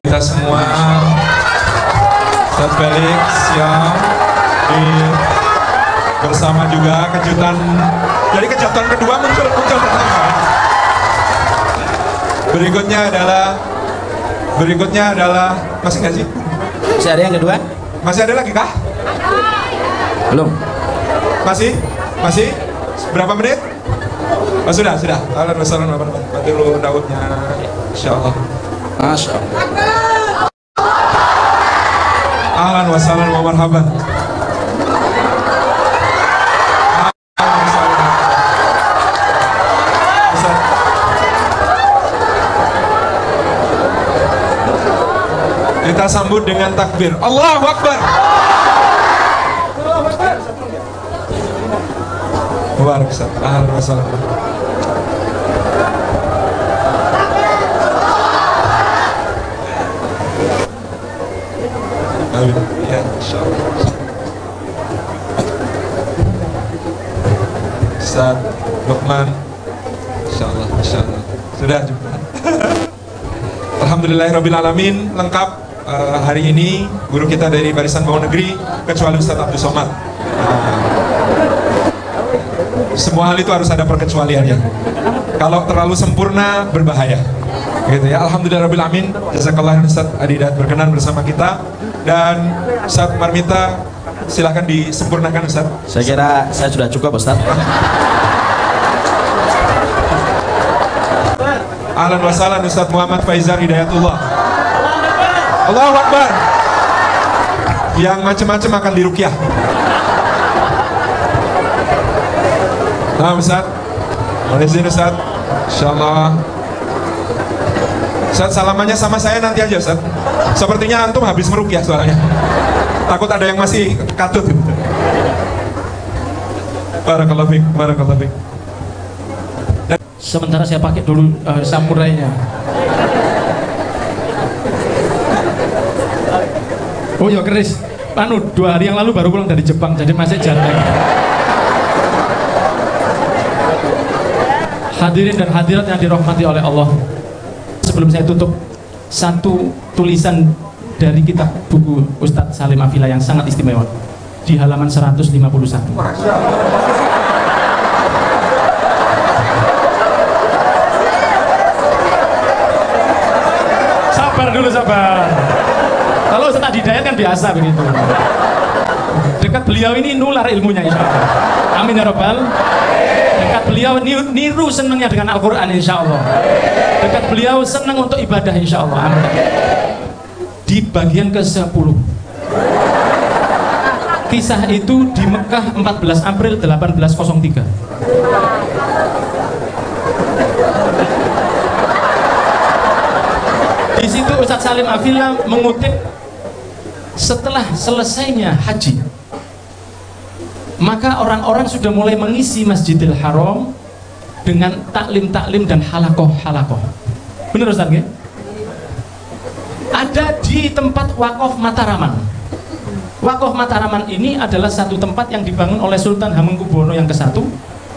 Kita semua terbalik siap bersama juga kejutan. Jadi kejutan kedua muncul pertama. Berikutnya adalah masih nggak sih? Masih ada yang kedua? Masih ada lagi kah? Belum. Masih? Berapa menit? Oh, sudah. Ahlan wa sahlan wa marhaban. Fadilu Daudnya, insyaallah. Masya Allah. Ahlan wa sahlan wa marhaban. Kita sambut dengan takbir. Allahu Akbar. Mubarak Ustaz. Ahlan wa sahlan. Amin. Ya, insyaallah. Ustaz Luqman. Insyaallah. Sudah jumpa. Alhamdulillahirabbil alamin, lengkap. Hari ini guru kita dari Barisan Bawang Negeri kecuali Ustaz Abdul Somad. Semua hal itu harus ada perkecualiannya. Kalau terlalu sempurna berbahaya. Gitu ya. Alhamdulillahirabbil alamin. Jazakallah Ustaz Adidat berkenan bersama kita, dan Ustaz Marmita silahkan disempurnakan Ustaz. Saya kira saya sudah cukup Ustaz. Ahlan wa sahlan Ustaz Muhammad Faizal Hidayatullah. Allahu Akbar. Yang macam-macam akan diruqyah. Nah Ustaz, boleh izin Ustaz, insyaallah. Ustaz salamannya sama saya nanti aja Ustaz. Sepertinya antum habis meruqyah soalnya. Takut ada yang masih katut. Barakallahu fiik, barakallahu fiik. Sementara saya pakai dulu samurainya. Oh ya keris, 2 hari yang lalu baru pulang dari Jepang, jadi masih janteng. Hadirin dan hadirat yang dirahmati oleh Allah, sebelum saya tutup, satu tulisan dari kitab buku Ustadz Salim Afila yang sangat istimewa di halaman 151. Sabar dulu, sabar. Kalau Ustadz Hidayat kan biasa begitu. Dekat beliau ini nular ilmunya insya Allah. Amin ya Rabbal. Dekat beliau niru senangnya dengan Al-Quran insya Allah. Dekat beliau senang untuk ibadah insya Allah. Amin. Di bagian ke-10, kisah itu di Mekah 14 April 1803. Di situ Ustadz Salim Afila mengutip, setelah selesainya haji, maka orang-orang sudah mulai mengisi Masjidil Haram dengan taklim-taklim dan halakoh-halakoh. Benar Ustadz ya? Ada di tempat Wakaf Mataraman. Wakaf Mataraman ini adalah satu tempat yang dibangun oleh Sultan Hamengkubuwono yang ke-1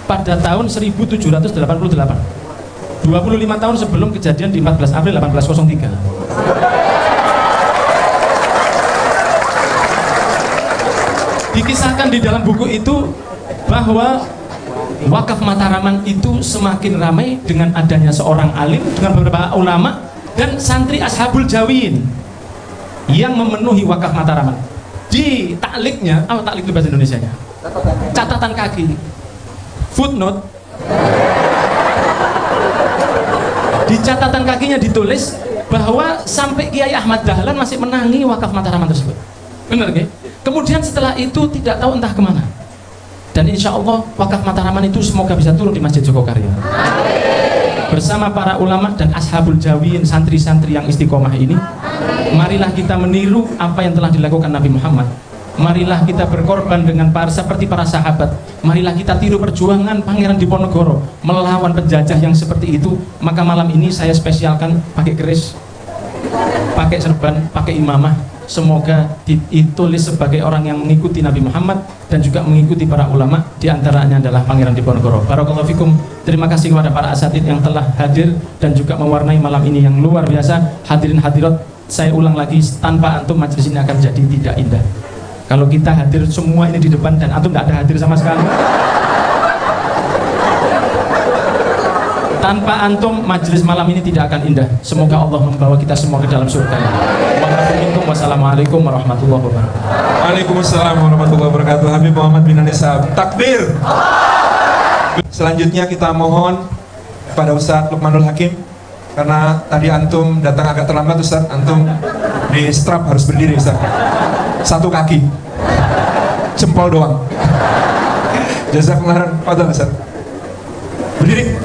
pada tahun 1788, 25 tahun sebelum kejadian di 14 April 1803. Dikisahkan di dalam buku itu bahwa Wakaf Mataraman itu semakin ramai dengan adanya seorang alim, dengan beberapa ulama dan santri Ashabul Jawin yang memenuhi Wakaf Mataraman. Di takliknya, apa taklik itu bahasa Indonesianya? Catatan kaki, footnote. Di catatan kakinya ditulis bahwa sampai Kiai Ahmad Dahlan masih menangi Wakaf Mataraman tersebut. Benar ya? Kemudian setelah itu tidak tahu entah kemana. Dan insya Allah Wakaf Mataraman itu semoga bisa turun di Masjid Jogokarya. Bersama para ulama dan Ashabul Jawin, santri-santri yang istiqomah ini, marilah kita meniru apa yang telah dilakukan Nabi Muhammad. Marilah kita berkorban dengan seperti para sahabat. Marilah kita tiru perjuangan Pangeran Diponegoro melawan penjajah yang seperti itu. Maka malam ini saya spesialkan pakai keris, pakai serban, pakai imamah, semoga ditulis sebagai orang yang mengikuti Nabi Muhammad dan juga mengikuti para ulama, diantaranya adalah Pangeran Diponegoro. Barakallahu fikum. Terima kasih kepada para asatid yang telah hadir dan juga mewarnai malam ini yang luar biasa. Hadirin hadirat, saya ulang lagi, tanpa antum majelis ini akan jadi tidak indah. Kalau kita hadir semua ini di depan dan antum tidak ada hadir sama sekali, tanpa antum majelis malam ini tidak akan indah. Semoga Allah membawa kita semua ke dalam surga. Wassalamualaikum warahmatullahi wabarakatuh. Waalaikumsalam warahmatullahi wabarakatuh. Habib Muhammad bin Anissa, takbir. Selanjutnya kita mohon kepada Ustadz Luqmanul Hakim, karena tadi antum datang agak terlambat Ustadz, antum di strap harus berdiri Ustadz, satu kaki, jempol doang. Jazakumullah khairan. Fadhal Ustadz, berdiri.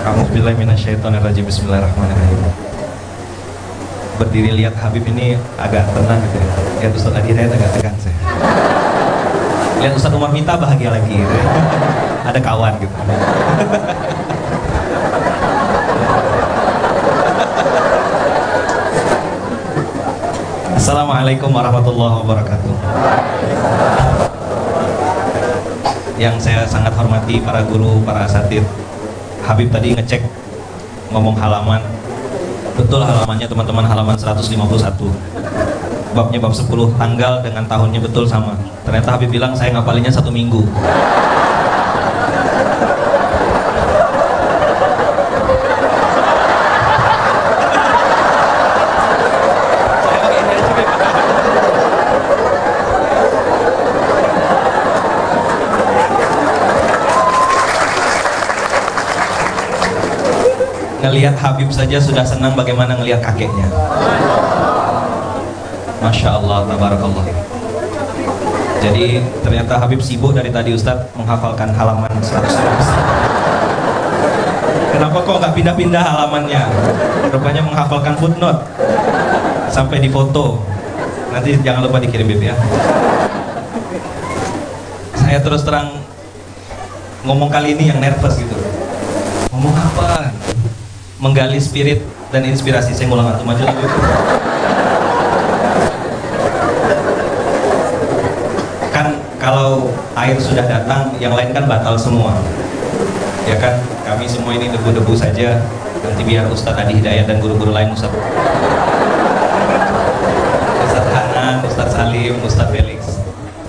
A'udzubillahi minasyaitonirrajim. Bismillahirrahmanirrahim. Berdiri lihat Habib ini agak tenang gitu ya. Lihat Ustadz Adi Hidayat agak tegang saya. Lihat Ustadz Umar Minta bahagia lagi gitu ya. Ada kawan gitu. Assalamualaikum warahmatullahi wabarakatuh. Yang saya sangat hormati para guru, para asatid. Habib tadi ngecek ngomong halaman, betul halamannya teman-teman, halaman 151, babnya bab 10, tanggal dengan tahunnya betul sama. Ternyata Habib bilang saya ngapalinnya 1 minggu. Ngelihat Habib saja sudah senang, bagaimana ngelihat kakeknya. Masya Allah, tabarakallah. Jadi ternyata Habib sibuk dari tadi Ustadz menghafalkan halaman 100. Kenapa kok nggak pindah-pindah halamannya? Rupanya menghafalkan footnote sampai di foto. Nanti jangan lupa dikirim Bib ya. Saya terus terang ngomong kali ini yang nervous gitu. Ngomong apa? Menggali spirit dan inspirasi. Saya ngulang antum aja lagi. Kan kalau air sudah datang, yang lain kan batal semua. Ya kan, kami semua ini debu-debu saja. Nanti biar Ustadz Adi Hidayat dan guru-guru lain, Ustadz Hanan, Ustadz Salim, Ustadz Felix.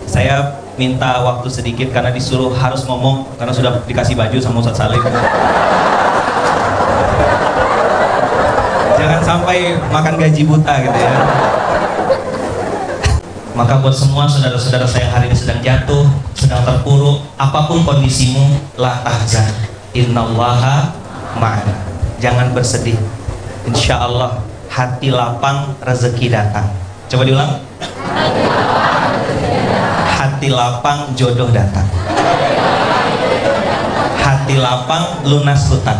Saya minta waktu sedikit karena disuruh harus ngomong, karena sudah dikasih baju sama Ustadz Salim. Jangan sampai makan gaji buta gitu ya. Maka buat semua saudara-saudara saya yang hari ini sedang jatuh, sedang terpuruk, apapun kondisimu, la tahzan, innallaha ma'ana. Jangan bersedih. Insya Allah hati lapang, rezeki datang. Coba diulang. Hati lapang, jodoh datang. Hati lapang, lunas hutang.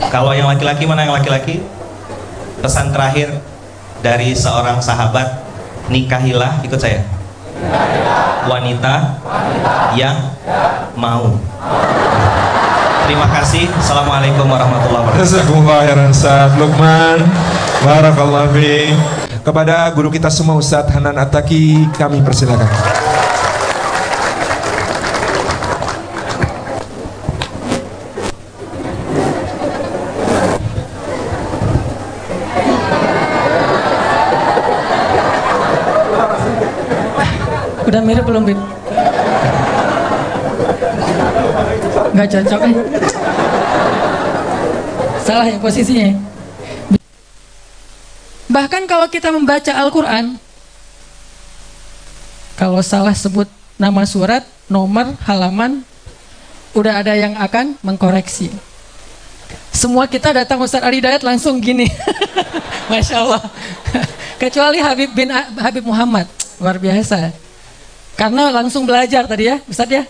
Kalau yang laki-laki, mana yang laki-laki? Pesan terakhir dari seorang sahabat, nikahilah, ikut saya, wanita yang mau. Terima kasih. Assalamualaikum warahmatullahi wabarakatuh. Jazakumullah khairan Ustadz Luqman. Barakallahu fiik. Kepada guru kita semua Ustadz Hanan Attaqi, kami persilakan. Udah mirip belum, Bib? Nggak cocok ya? Salah ya posisinya. Bahkan kalau kita membaca Al-Quran, kalau salah sebut nama surat, nomor, halaman, udah ada yang akan mengkoreksi. Semua kita datang Ustadz Adi Hidayat langsung gini. Masya Allah. Kecuali Habib Muhammad, luar biasa. Karena langsung belajar tadi ya, Ustadz ya.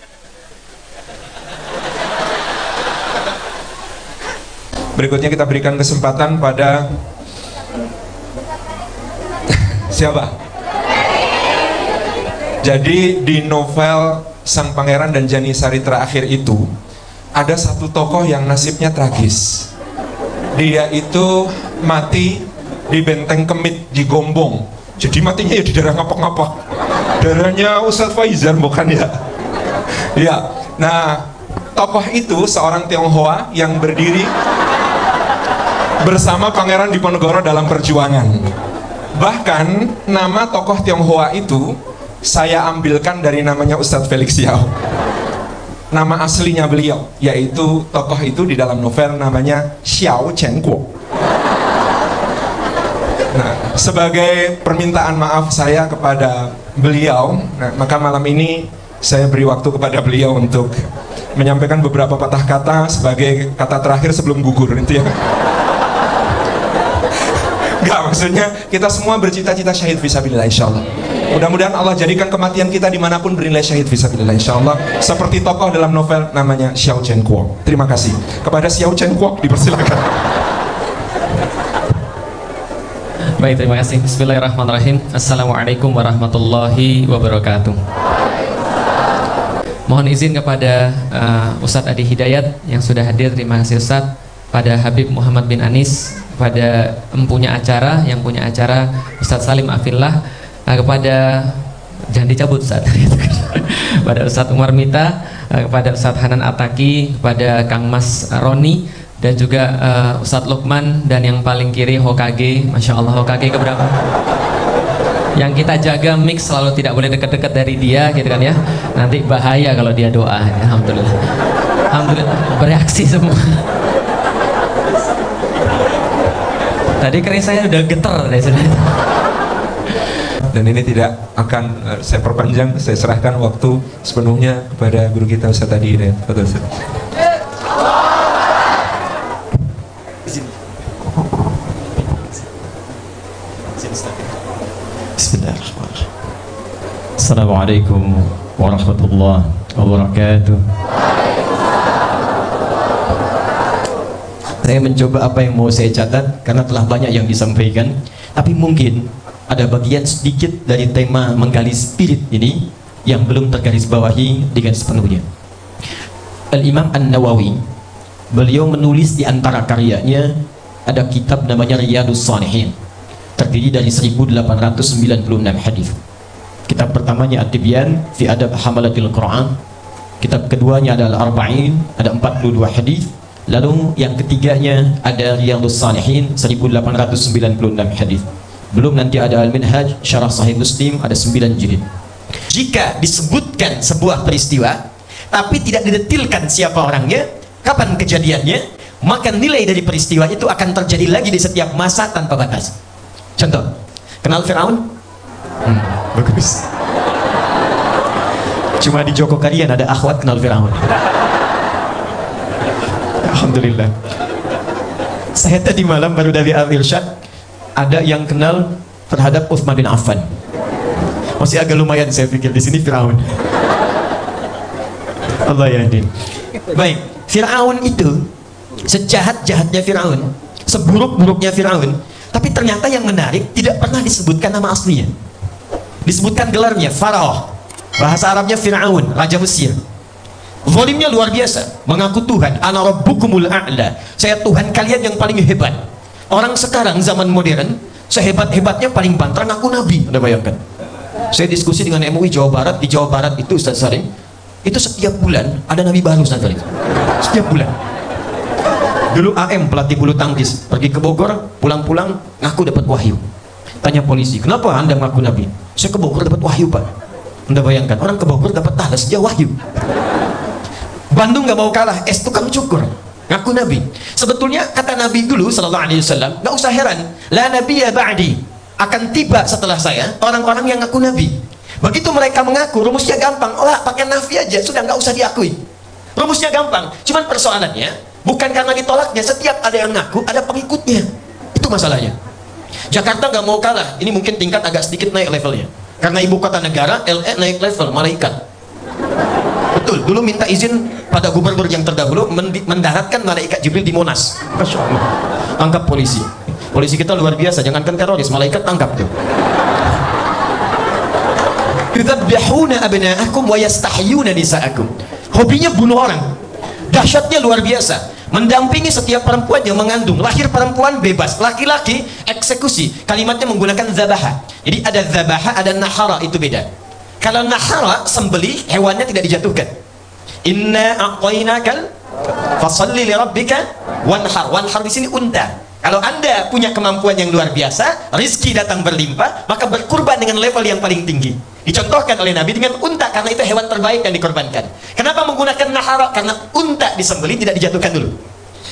Berikutnya kita berikan kesempatan pada siapa? Jadi di novel Sang Pangeran dan Janissary terakhir itu ada satu tokoh yang nasibnya tragis. Dia itu mati di Benteng Kemit di Gombong. Jadi matinya ya di daerah ngapak-ngapak. Daerahnya Ustadz Faizar bukan ya? Ya. Nah, tokoh itu seorang Tionghoa yang berdiri bersama Pangeran Diponegoro dalam perjuangan. Bahkan nama tokoh Tionghoa itu saya ambilkan dari namanya Ustadz Felix Yao. Nama aslinya beliau, yaitu tokoh itu di dalam novel namanya Xiao Chenguo. Nah, sebagai permintaan maaf saya kepada beliau, nah, maka malam ini saya beri waktu kepada beliau untuk menyampaikan beberapa patah kata sebagai kata terakhir sebelum gugur itu ya. Enggak, maksudnya kita semua bercita-cita syahid fisabilillah insyaallah. Mudah-mudahan Allah jadikan kematian kita dimanapun bernilai syahid fisabilillah insyaallah. Seperti tokoh dalam novel namanya Xiao Chenguo. Terima kasih. Kepada Xiao Chenguo dipersilakan. Baik, terima kasih. Bismillahirrahmanirrahim. Assalamualaikum warahmatullahi wabarakatuh. Mohon izin kepada Ustadz Adi Hidayat yang sudah hadir. Terima kasih Ustadz. Pada Habib Muhammad bin Anis, pada empunya acara, yang punya acara Ustadz Salim Afillah, kepada jangan dicabut Ustadz pada Ustadz Umar Mita, kepada Ustadz Hanan Ataki, kepada Kang Mas Roni, dan juga Ustadz Lukman, dan yang paling kiri Hokage. Masya Allah, Hokage keberapa? Yang kita jaga mix selalu tidak boleh dekat-dekat dari dia gitu kan ya, nanti bahaya kalau dia doa. Alhamdulillah, alhamdulillah bereaksi semua. Tadi kering saya udah getar deh sudah. Dan ini tidak akan saya perpanjang, saya serahkan waktu sepenuhnya kepada guru kita Ustadz Adi Hidayat. Betul, Ustadz. Bismillahirrahmanirrahim. Assalamualaikum warahmatullahi wabarakatuh. Saya mencoba apa yang mau saya catat karena telah banyak yang disampaikan, tapi mungkin ada bagian sedikit dari tema menggali spirit ini yang belum tergaris bawahi dengan sepenuhnya. Al-Imam An-Nawawi, beliau menulis di antara karyanya ada kitab namanya Riyadhus Shalihin, terdiri dari 1896 hadis. Kitab pertamanya At-Tibyan fi Adab Hamalatil Quran, kitab keduanya adalah Al-Arba'in, ada 42 hadis. Lalu yang ketiganya ada Riyadhus Shalihin 1896 hadis. Belum nanti ada Al-Minhaj Syarah Sahih Muslim, ada 9 jilid. Jika disebutkan sebuah peristiwa tapi tidak didetilkan siapa orangnya, kapan kejadiannya, maka nilai dari peristiwa itu akan terjadi lagi di setiap masa tanpa batas. Contoh, kenal Firaun? Bagus. Cuma di Joko Karian ada akhwat kenal Firaun. Alhamdulillah. Saya tadi malam baru dari Al-Irsyad, ada yang kenal terhadap Utsman bin Affan. Masih agak lumayan saya pikir di sini Firaun. Allah ya din. Baik, Firaun itu sejahat-jahatnya Firaun, seburuk-buruknya Firaun, tapi ternyata yang menarik tidak pernah disebutkan nama aslinya. Disebutkan gelarnya Faraoh. Bahasa Arabnya Firaun, raja Mesir. Zalimnya luar biasa, mengaku Tuhan, ana rabbukumul a'la, saya Tuhan kalian yang paling hebat. Orang sekarang zaman modern sehebat-hebatnya paling banter ngaku nabi. Anda bayangkan, saya diskusi dengan MUI Jawa Barat, di Jawa Barat itu Ustaz Salim, itu setiap bulan ada nabi baru Ustaz Salim, setiap bulan. Dulu AM pelatih bulu tangkis pergi ke Bogor, pulang-pulang ngaku dapat wahyu. Tanya polisi, kenapa anda ngaku nabi? Saya ke Bogor dapat wahyu pak. Anda bayangkan, orang ke Bogor dapat talas, dia wahyu. Bandung gak mau kalah, es tukang cukur, ngaku nabi. Sebetulnya kata Nabi dulu sallallahu alaihi wasallam, gak usah heran, la nabiyya ba'di, akan tiba setelah saya orang-orang yang ngaku nabi. Begitu mereka mengaku, rumusnya gampang, lah pakai nafi aja, sudah gak usah diakui. Rumusnya gampang, cuman persoalannya bukan karena ditolaknya, setiap ada yang ngaku ada pengikutnya, itu masalahnya. Jakarta gak mau kalah, ini mungkin tingkat agak sedikit naik levelnya, karena ibu kota negara, LE naik level, malaikat. Betul, dulu minta izin pada gubernur yang terdahulu mendaratkan malaikat Jibril di Monas. Masya Allah. Tangkap polisi. Polisi kita luar biasa, jangankan teroris, malaikat tangkap tuh. Yudzabbihuna abna'akum wa yastahyuna nisa'akum. Hobinya bunuh orang. Dahsyatnya luar biasa. Mendampingi setiap perempuan yang mengandung. Lahir perempuan bebas, laki-laki eksekusi. Kalimatnya menggunakan zabaha. Jadi ada zabaha, ada nahara, itu beda. Kalau nahara, sembelih, hewannya tidak dijatuhkan. Inna a'tainakal fasalli li rabbika wanhar. Wanhar di sini unta. Kalau Anda punya kemampuan yang luar biasa, rizki datang berlimpah, maka berkurban dengan level yang paling tinggi. Dicontohkan oleh Nabi dengan unta, karena itu hewan terbaik yang dikorbankan. Kenapa menggunakan nahara? Karena unta disembelih, tidak dijatuhkan dulu.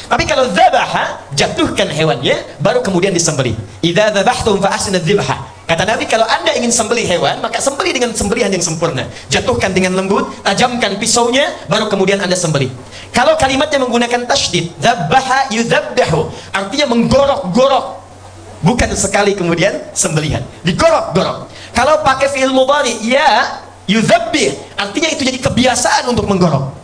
Tapi kalau dzabaha, jatuhkan hewannya, baru kemudian disembelih. Idza dzabhtum fa ahsinu dzibha. Kata Nabi, kalau Anda ingin sembelih hewan, maka sembelih dengan sembelihan yang sempurna. Jatuhkan dengan lembut, tajamkan pisaunya, baru kemudian Anda sembelih. Kalau kalimatnya menggunakan tasydid, dzabbaha yudzabbahu, artinya menggorok-gorok, bukan sekali kemudian sembelihan, digorok-gorok. Kalau pakai fi'il mudhari, ya yudzabbih, artinya itu jadi kebiasaan untuk menggorok.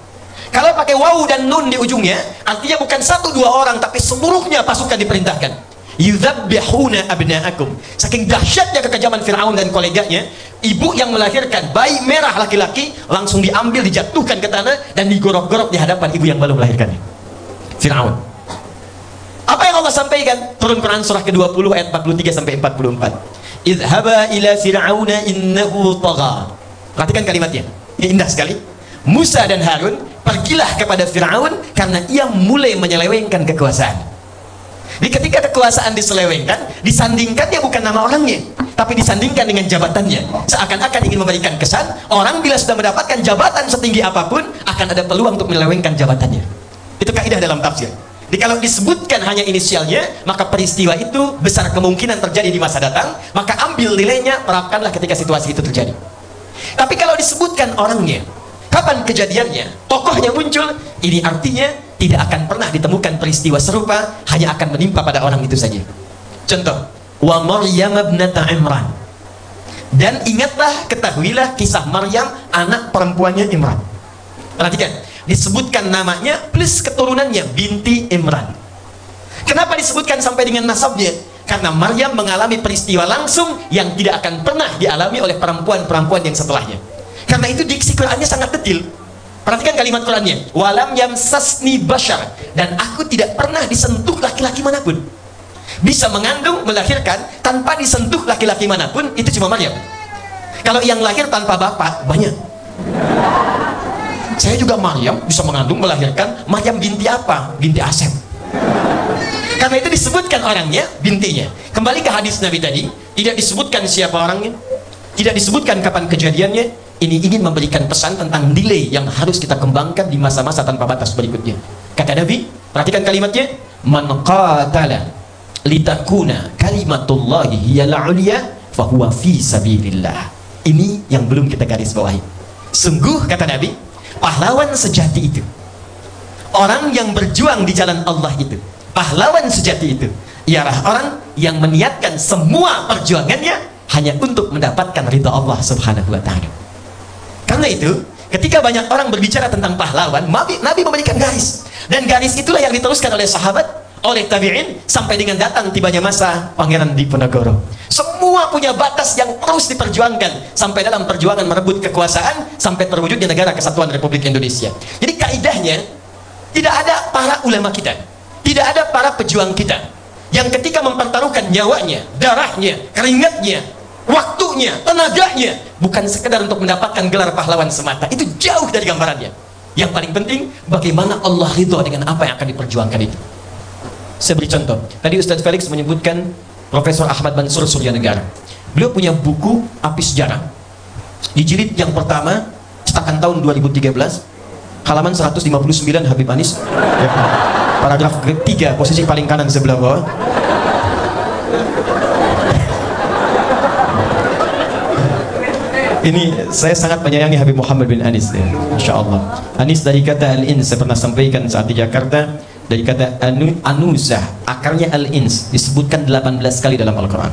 Kalau pakai wawu dan nun di ujungnya, artinya bukan 1-2 orang, tapi seluruhnya pasukan diperintahkan. Yudzabbihuna abna'akum. Saking dahsyatnya kekejaman Fir'aun dan koleganya, ibu yang melahirkan bayi merah laki-laki langsung diambil, dijatuhkan ke tanah dan digorok-gorok di hadapan ibu yang baru melahirkannya, Fir'aun. Apa yang Allah sampaikan? Turun Quran surah ke-20 ayat 43 sampai 44. Idhaba ila fir'auna innahu tagha. Perhatikan kalimatnya, ini indah sekali. Musa dan Harun, pergilah kepada Fir'aun karena ia mulai menyelewengkan kekuasaan. Jadi ketika kekuasaan diselewengkan, disandingkannya bukan nama orangnya, tapi disandingkan dengan jabatannya. Seakan-akan ingin memberikan kesan, orang bila sudah mendapatkan jabatan setinggi apapun, akan ada peluang untuk menyelewengkan jabatannya. Itu kaidah dalam tafsir. Jadi kalau disebutkan hanya inisialnya, maka peristiwa itu besar kemungkinan terjadi di masa datang, maka ambil nilainya, terapkanlah ketika situasi itu terjadi. Tapi kalau disebutkan orangnya, kapan kejadiannya, tokohnya muncul, ini artinya tidak akan pernah ditemukan peristiwa serupa, hanya akan menimpa pada orang itu saja. Contoh, wa Maryam ibnata Imran. Dan ingatlah, ketahuilah kisah Maryam, anak perempuannya Imran. Perhatikan, disebutkan namanya plus keturunannya, binti Imran. Kenapa disebutkan sampai dengan nasabnya? Karena Maryam mengalami peristiwa langsung yang tidak akan pernah dialami oleh perempuan-perempuan yang setelahnya. Karena itu diksi Qur'annya sangat detail. Perhatikan kalimat Qur'annya, walam yamsasni bashar, dan aku tidak pernah disentuh laki-laki manapun. Bisa mengandung, melahirkan tanpa disentuh laki-laki manapun, itu cuma Maryam. Kalau yang lahir tanpa bapak, banyak. Saya juga Maryam, bisa mengandung, melahirkan. Maryam binti apa? Binti Asep. Karena itu disebutkan orangnya, bintinya. Kembali ke hadis Nabi tadi, tidak disebutkan siapa orangnya, tidak disebutkan kapan kejadiannya. Ini ingin memberikan pesan tentang nilai yang harus kita kembangkan di masa-masa tanpa batas berikutnya. Kata Nabi, perhatikan kalimatnya, man qatala litakuna kalimatullahi hiyal ulya fahuwa fi sabilillah. Ini yang belum kita garis bawahi. Sungguh, kata Nabi, pahlawan sejati itu, orang yang berjuang di jalan Allah itu, pahlawan sejati itu ialah orang yang meniatkan semua perjuangannya hanya untuk mendapatkan ridha Allah Subhanahu wa ta'ala. Karena itu, ketika banyak orang berbicara tentang pahlawan, Nabi memberikan garis. Dan garis itulah yang diteruskan oleh sahabat, oleh tabi'in, sampai dengan datang tibanya masa Pangeran Diponegoro. Semua punya batas yang terus diperjuangkan, sampai dalam perjuangan merebut kekuasaan, sampai terwujudnya negara kesatuan Republik Indonesia. Jadi kaidahnya, tidak ada para ulama kita, tidak ada para pejuang kita, yang ketika mempertaruhkan nyawanya, darahnya, keringatnya, waktunya, tenaganya, bukan sekedar untuk mendapatkan gelar pahlawan semata. Itu jauh dari gambarannya. Yang paling penting, bagaimana Allah ridho dengan apa yang akan diperjuangkan itu. Saya beri contoh. Tadi Ustadz Felix menyebutkan Profesor Ahmad Mansur Suryanegara. Beliau punya buku Api Sejarah. Di jilid yang pertama, cetakan tahun 2013, halaman 159, Habib Anis, ya, paragraf ketiga, posisi paling kanan sebelah bawah. Ini saya sangat menyayangi Habib Muhammad bin Anis, ya. Masya Allah. Anis dari kata al-ins, saya pernah sampaikan saat di Jakarta, dari kata anuzah, akarnya al-ins, disebutkan 18 kali dalam Al-Quran.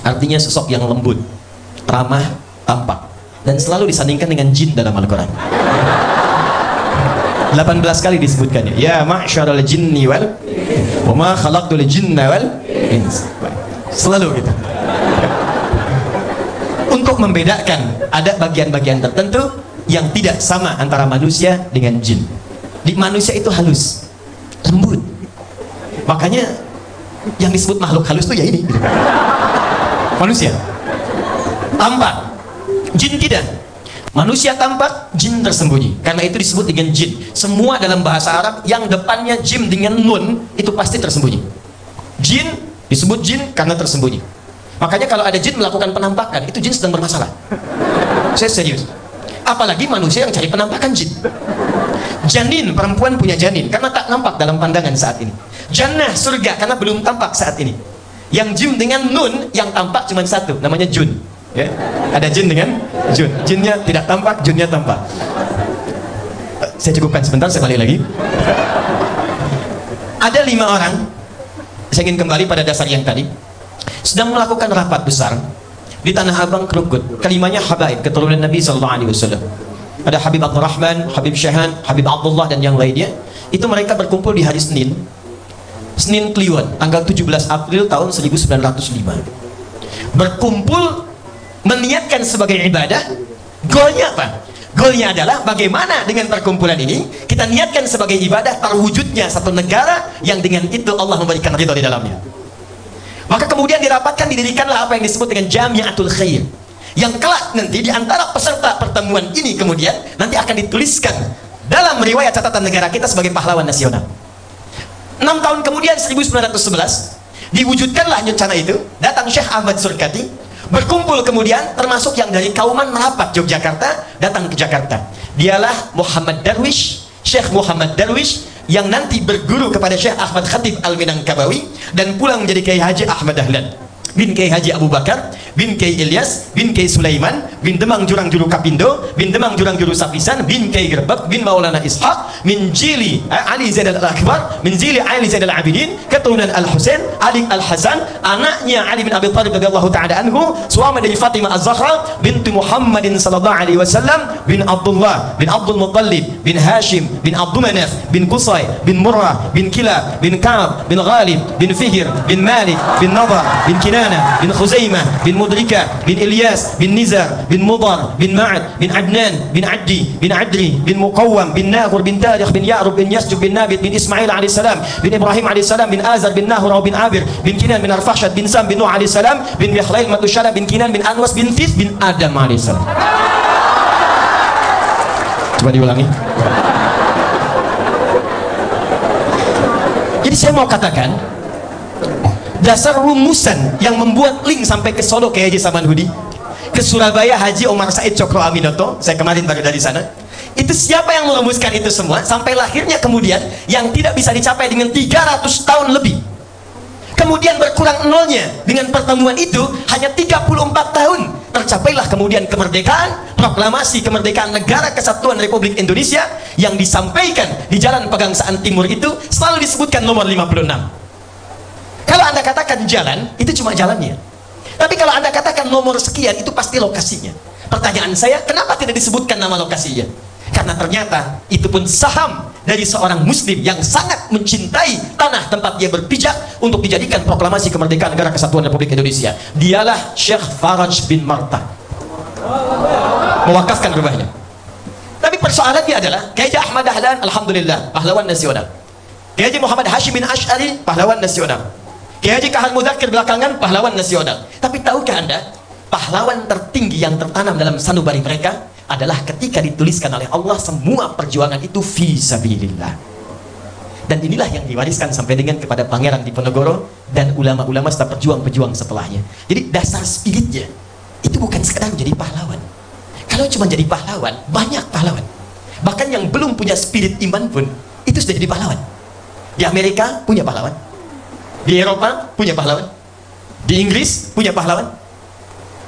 Artinya sosok yang lembut, ramah, tampak, dan selalu disandingkan dengan jin dalam Al-Quran. 18 kali disebutkannya. Ya ma'syaral jinni wal wa ma khalaqtul jinna wal ins. Selalu gitu. Untuk membedakan, ada bagian-bagian tertentu yang tidak sama antara manusia dengan jin. Di manusia itu halus, lembut. Makanya yang disebut makhluk halus itu ya ini gitu. Manusia tampak, jin tidak. Manusia tampak, jin tersembunyi. Karena itu disebut dengan jin. Semua dalam bahasa Arab yang depannya jim dengan nun itu pasti tersembunyi. Jin disebut jin karena tersembunyi. Makanya kalau ada jin melakukan penampakan, itu jin sedang bermasalah. Saya serius. Apalagi manusia yang cari penampakan jin. Janin, perempuan punya janin karena tak nampak dalam pandangan saat ini. Jannah, surga, karena belum tampak saat ini. Yang jin dengan nun yang tampak cuma satu, namanya jun. Ya, ada jin dengan jun. Jinnya tidak tampak, junnya tampak. Saya cukupkan sebentar, saya balik lagi. Ada 5 orang. Saya ingin kembali pada dasar yang tadi. Sedang melakukan rapat besar di Tanah Abang, Krukut. Kelimanya habaib, keturunan Nabi SAW. Ada Habib Abdurrahman, Habib Syahan, Habib Abdullah dan yang lainnya. Itu mereka berkumpul di hari Senin Kliwon, tanggal 17 April tahun 1905. Berkumpul meniatkan sebagai ibadah. Goalnya apa? Goalnya adalah bagaimana dengan perkumpulan ini kita niatkan sebagai ibadah terwujudnya satu negara yang dengan itu Allah memberikan ridho di dalamnya. Maka kemudian dirapatkan, didirikanlah apa yang disebut dengan Jamiatul Khair, yang kelak nanti di antara peserta pertemuan ini kemudian nanti akan dituliskan dalam riwayat catatan negara kita sebagai pahlawan nasional. 6 tahun kemudian 1911 diwujudkanlah rencana itu. Datang Syekh Ahmad Surkati, berkumpul kemudian termasuk yang dari Kauman merapat Yogyakarta, datang ke Jakarta. Dialah Muhammad Darwish, Syekh Muhammad Darwish, yang nanti berguru kepada Syekh Ahmad Khatib Al-Minangkabawi dan pulang menjadi Kiai Haji Ahmad Dahlan bin Kiai Haji Abu Bakar bin Kiai Ilyas bin Kiai Sulaiman bin Demang Jurang Juru Kapindo bin Demang Jurang Juru Sapisan bin Kiai Gerbek bin Maulana Ishaq min Jili Ali Zain Al-Akbar min Jili Ali Zain Al-Abidin, keturunan Al-Husain adik Al-Hasan, anaknya Ali bin Abi Thalib radhiyallahu ta'ala anhu, suami dari Fatimah Az-Zahra binti Muhammadin sallallahu alaihi wasallam, bin Abdullah bin Abdul Muttalib bin Hashim bin Abdul Manaf bin Qusay bin Murrah bin Kilab bin Ka'ab bin Ghalib bin Fihir bin Malik bin Nadar bin Kinana bin Khuzaimah bin Mudrika bin Ilyas bin Nizar bin Mudar bin Ma'ad bin Adnan bin Addi bin Adri bin Muqawwam bin Nahur bin Tarikh bin Ya'rub bin Yasjub bin Nabit bin Ismail alaihissalam bin Ibrahim alaihissalam bin Azar bin Nahur bin Abir bin Kinan bin Arfahsyad bin Sam bin Nuh alaihissalam bin Mikhlail Matusyara bin Kinan bin Anwas bin Fis bin Adam alaihissalam. Coba diulangi. Jadi saya mau katakan dasar rumusan yang membuat link sampai ke Solo Kiai Haji Samanhudi, ke Surabaya Haji Omar Said Cokro Aminoto, saya kemarin baru dari sana. Itu siapa yang merumuskan itu semua sampai lahirnya kemudian yang tidak bisa dicapai dengan 300 tahun lebih. Kemudian berkurang nolnya dengan pertemuan itu hanya 34 tahun. Tercapailah kemudian kemerdekaan, proklamasi kemerdekaan Negara Kesatuan Republik Indonesia yang disampaikan di Jalan Pegangsaan Timur itu selalu disebutkan nomor 56. Kalau Anda katakan jalan, itu cuma jalannya. Tapi kalau Anda katakan nomor sekian, itu pasti lokasinya. Pertanyaan saya, kenapa tidak disebutkan nama lokasinya? Karena ternyata itu pun saham dari seorang muslim yang sangat mencintai tanah tempat dia berpijak untuk dijadikan proklamasi kemerdekaan Negara Kesatuan Republik Indonesia. Dialah Syekh Faraj bin Marta, mewakafkan rumahnya. Tapi persoalannya adalah Kiai Haji Ahmad Dahlan, alhamdulillah, pahlawan nasional. Kiai Haji Muhammad Hashim bin Ash'ari, pahlawan nasional. Kiai Haji Kahar Mudzakkir belakangan, pahlawan nasional. Tapi tahukah Anda, pahlawan tertinggi yang tertanam dalam sanubari mereka adalah ketika dituliskan oleh Allah semua perjuangan itu fi sabilillah. Dan inilah yang diwariskan sampai dengan kepada Pangeran Diponegoro dan ulama-ulama serta pejuang-pejuang setelahnya. Jadi dasar spiritnya itu bukan sekedar menjadi pahlawan. Kalau cuma jadi pahlawan, banyak pahlawan. Bahkan yang belum punya spirit iman pun itu sudah jadi pahlawan. Di Amerika punya pahlawan, di Eropa punya pahlawan, di Inggris punya pahlawan,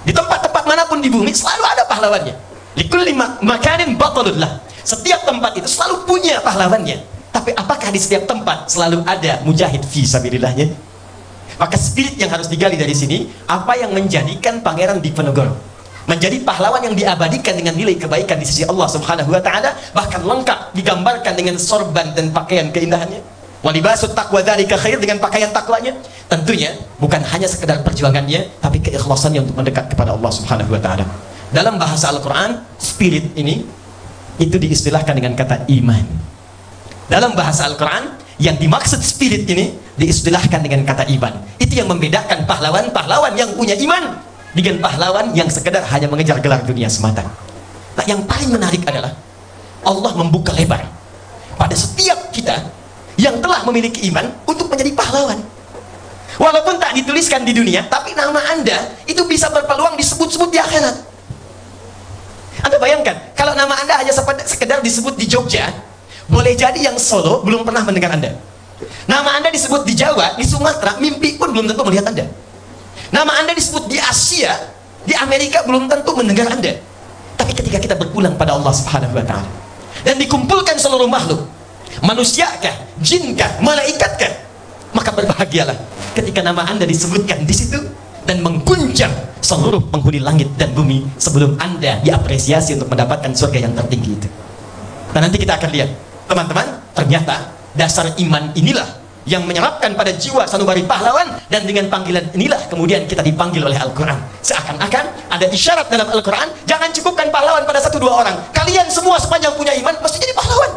di tempat-tempat manapun di bumi selalu ada pahlawannya. Likulli makanin batalullah. Setiap tempat itu selalu punya pahlawannya. Tapi apakah di setiap tempat selalu ada mujahid fi sabilillahnya? Maka spirit yang harus digali dari sini, apa yang menjadikan Pangeran Diponegoro menjadi pahlawan yang diabadikan dengan nilai kebaikan di sisi Allah Subhanahu wa taala, bahkan lengkap digambarkan dengan sorban dan pakaian keindahannya. Walibasut taqwa dzalika khair, dengan pakaian takwanya. Tentunya bukan hanya sekedar perjuangannya, tapi keikhlasannya untuk mendekat kepada Allah Subhanahu wa taala. Dalam bahasa Al-Qur'an, spirit ini itu diistilahkan dengan kata iman. Dalam bahasa Al-Quran, yang dimaksud spirit ini diistilahkan dengan kata iman. Itu yang membedakan pahlawan-pahlawan yang punya iman dengan pahlawan yang sekedar hanya mengejar gelar dunia semata. Nah, yang paling menarik adalah Allah membuka lebar pada setiap kita yang telah memiliki iman untuk menjadi pahlawan. Walaupun tak dituliskan di dunia, tapi nama Anda itu bisa berpeluang disebut-sebut di akhirat. Anda bayangkan, kalau nama Anda hanya sekedar disebut di Jogja, boleh jadi yang Solo belum pernah mendengar Anda. Nama Anda disebut di Jawa, di Sumatera, mimpi pun belum tentu melihat Anda. Nama Anda disebut di Asia, di Amerika belum tentu mendengar Anda. Tapi ketika kita berpulang pada Allah Subhanahu wa Ta'ala dan dikumpulkan seluruh makhluk, manusiakah, jinkah, malaikatkah, maka berbahagialah ketika nama Anda disebutkan di situ dan mengguncang seluruh penghuni langit dan bumi sebelum Anda diapresiasi untuk mendapatkan surga yang tertinggi itu. Nah, nanti kita akan lihat, teman-teman, ternyata dasar iman inilah yang menyerapkan pada jiwa sanubari pahlawan, dan dengan panggilan inilah kemudian kita dipanggil oleh Al-Quran. Seakan-akan ada isyarat dalam Al-Quran, jangan cukupkan pahlawan pada 1-2 orang, kalian semua sepanjang punya iman mesti jadi pahlawan.